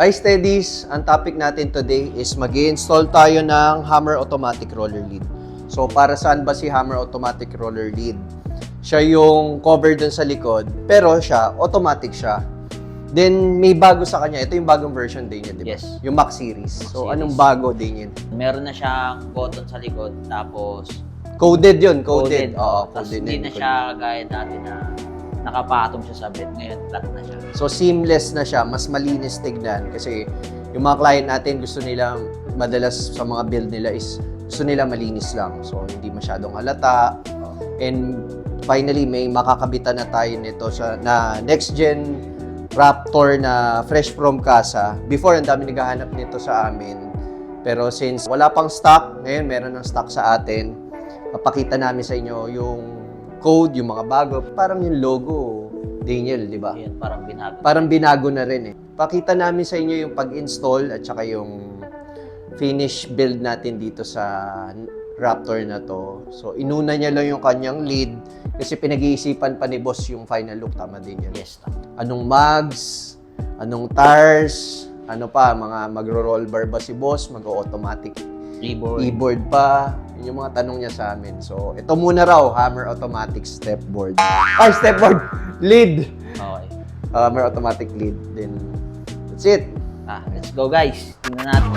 Hi Steadies! Ang topic natin today is mag-i-install tayo ng Hammer Automatic Roller Lid. So para saan ba si Hammer Automatic Roller Lid? Siya yung cover dun sa likod, pero siya, automatic siya. Then may bago sa kanya. Ito yung bagong version din niya, di ba? Yes. Yung Max Series. So Series. anong bago din yun? Meron na siyang button sa likod, tapos Coded yun, coded. Oo, Tapos coded hindi yun, na coded. siya gaya dati na nakapatong siya sa bed. Ngayon, flat na siya. So seamless na siya, mas malinis tignan kasi yung mga client natin gusto nila madalas sa mga build nila is gusto nila malinis lang. So hindi masyadong halata. And finally may makakabitan na tayo nito sa na next gen Raptor na fresh from casa. Before ang dami naghahanap nito sa amin. Pero since wala pang stock, ngayon meron ng stock sa atin. Papakita namin sa inyo yung code, yung mga bago. Parang yung logo, Daniel, di ba? Ayun, parang binago. Parang binago na rin eh. Pakita namin sa inyo yung pag-install at saka yung finish build natin dito sa Raptor na to. So, inuna niya lang yung kanyang lead kasi pinag-iisipan pa ni boss yung final look. Tama din yan. Yes, tama. Anong mags, anong tires, ano pa, mga magro-roll bar ba si boss, mag-automatic Keyboard. e-board pa. Yun yung mga tanong niya sa amin. So, ito muna raw, Hammer Automatic Stepboard. Ay, stepboard! Lead! Okay. Hammer Automatic lead. Then, that's it. Let's go guys. Tingnan natin.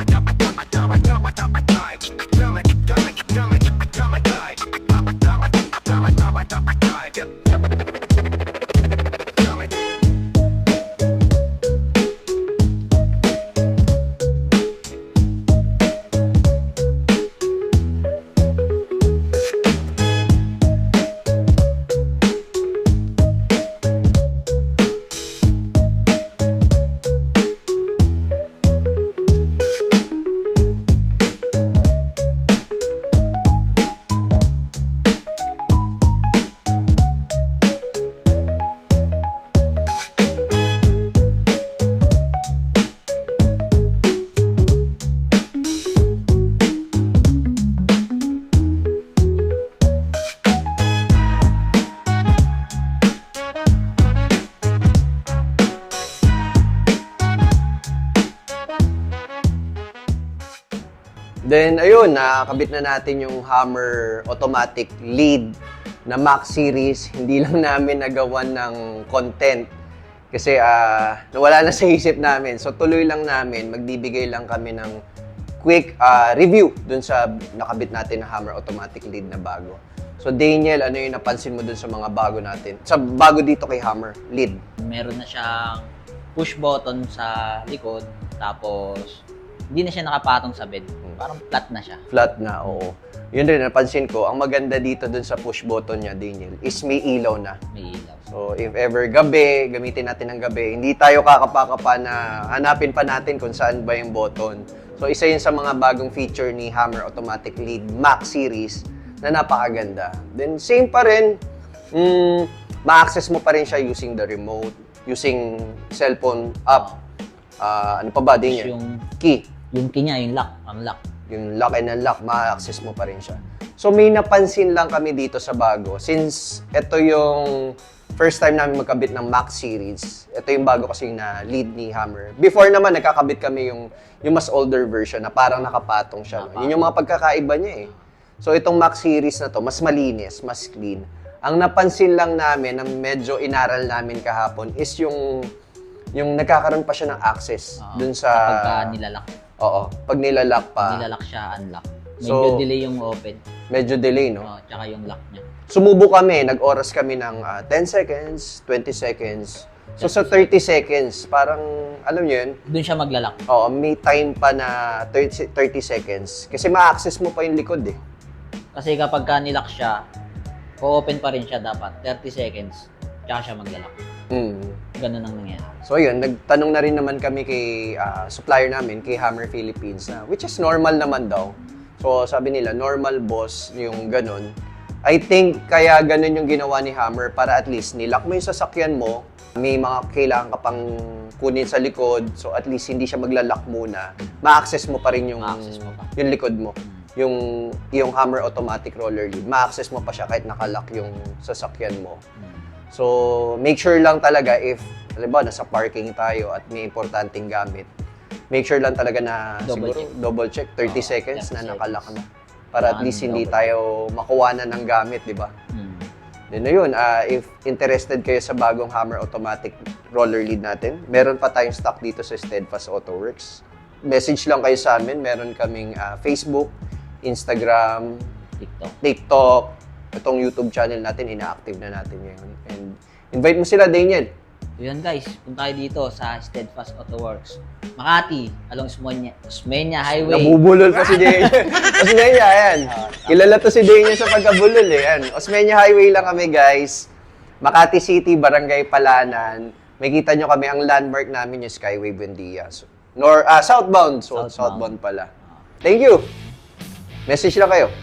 Then, ayun, nakakabit na natin yung Hammer Automatic lead na Max Series. Hindi lang namin nagawan ng content kasi nawala na sa isip namin. So, tuloy lang namin. Magbibigay lang kami ng quick review dun sa nakabit natin na Hammer Automatic lead na bago. So, Daniel, ano yung napansin mo dun sa mga bago natin? Sa bago dito kay Hammer lead? Meron na siyang push button sa likod, tapos hindi na siya nakapatong sa bed. Parang flat na siya. Flat na, oo. Yun rin, napansin ko, ang maganda dito dun sa push button niya, Daniel, is may ilaw na. May ilaw. So, if ever gabi, gamitin natin ng gabi, hindi tayo kakapa-kapa na hanapin pa natin kung saan ba yung button. So, isa yun sa mga bagong feature ni Hammer Automatic Lead Max Series na napakaganda. Then, same pa rin, ma-access mo pa rin siya using the remote, using cellphone app. Ano pa ba, Daniel? Yung Key. Yung key niya, yung lock, unlock. Yung lock and unlock, ma-access mo pa rin siya. So, may napansin lang kami dito sa bago. Since ito yung first time namin magkabit ng Max Series, ito yung bago kasi na lead ni Hammer. Before naman, nagkakabit kami yung mas older version na parang nakapatong siya. No? Yun yung mga pagkakaiba niya eh. So, itong Max Series na to, mas malinis, mas clean. Ang napansin lang namin, na medyo inaral namin kahapon, is yung nagkakaroon pa siya ng access dun sa... Kapag nilalak. Oo, pag nilalak pa. Nilalak siya, unlock. Medyo So, delay yung open. Medyo delay, no? Tsaka yung lock niya. Sumubo kami, nag-oras kami ng 10 seconds, 20 seconds. So sa 30 seconds, parang, alam nyo yun, Doon siya maglalak. oo, may time pa na 30 seconds. Kasi ma-access mo pa yung likod eh. Kasi kapag nilock siya, o-open pa rin siya dapat. 30 seconds, tsaka siya maglalak. Ganun ang nangyayari. So yun, nagtanong na rin naman kami kay supplier namin, kay Hammer Philippines, na, which is normal naman daw. So sabi nila, normal boss yung ganun. I think kaya ganun yung ginawa ni Hammer para at least nilock mo yung sasakyan mo, may mga kailangan ka pang kunin sa likod, so at least hindi siya maglalak muna. Ma-access mo pa rin yung, Ma-access mo pa. yung likod mo. Yung Hammer Automatic Roller Lead, ma-access mo pa siya kahit nakalock yung sasakyan mo. So, make sure lang talaga if, halimbawa, nasa parking tayo at may importanteng gamit, make sure lang talaga na double check 30 seconds 30 na nakalock na. Para at least hindi tayo makuha na ng gamit, di ba? Then yun, if interested kayo sa bagong Hammer automatic roller lead natin, meron pa tayong stock dito sa Steadfast AutoWorks. Message lang kayo sa amin. Meron kaming Facebook, Instagram, TikTok. Itong YouTube channel natin, ina-active na natin ngayon. And invite mo sila, Daniel. Yun guys, punta kayo dito sa Steadfast AutoWorks. Makati, along Osmeña Highway. Nabubulol pa si Daniel. Osmeña, ayan. Kilala to si Daniel sa pagkabulol eh. Ayan. Osmeña Highway lang kami guys. Makati City, Barangay Palanan. May kita nyo kami, ang landmark namin yung Skyway Buendia. So, southbound. So, southbound pala. Thank you. Message lang kayo.